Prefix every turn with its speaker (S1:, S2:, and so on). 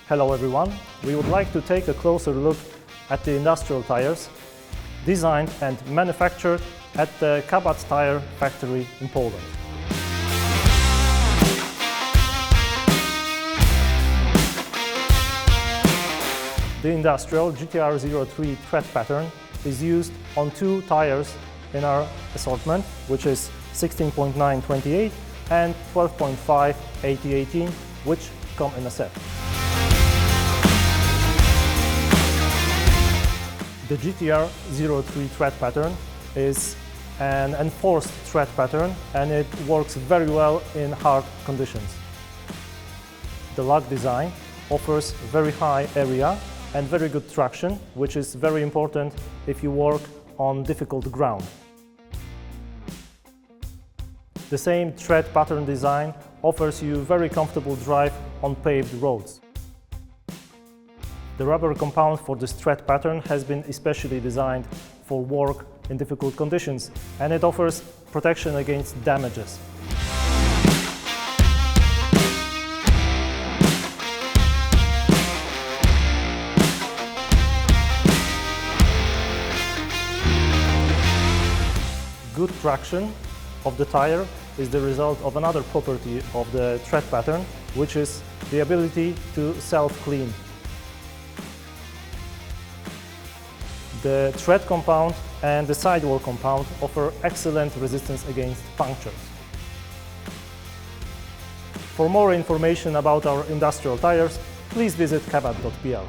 S1: Hello everyone, we would like to take a closer look at the industrial tires designed and manufactured at the KABAT tire factory in Poland. The industrial GTR03 tread pattern is used on two tires in our assortment, which is 16.9/28 and 12.5/80/18, which come in a set. The GTR03 tread pattern is an enforced tread pattern and it works very well in hard conditions. The lug design offers very high area and very good traction, which is very important if you work on difficult ground. The same tread pattern design offers you very comfortable drive on paved roads. The rubber compound for this tread pattern has been especially designed for work in difficult conditions, and it offers protection against damages. Good traction of the tire is the result of another property of the tread pattern, which is the ability to self-clean. The tread compound and the sidewall compound offer excellent resistance against punctures. For more information about our industrial tires, please visit kabat.pl.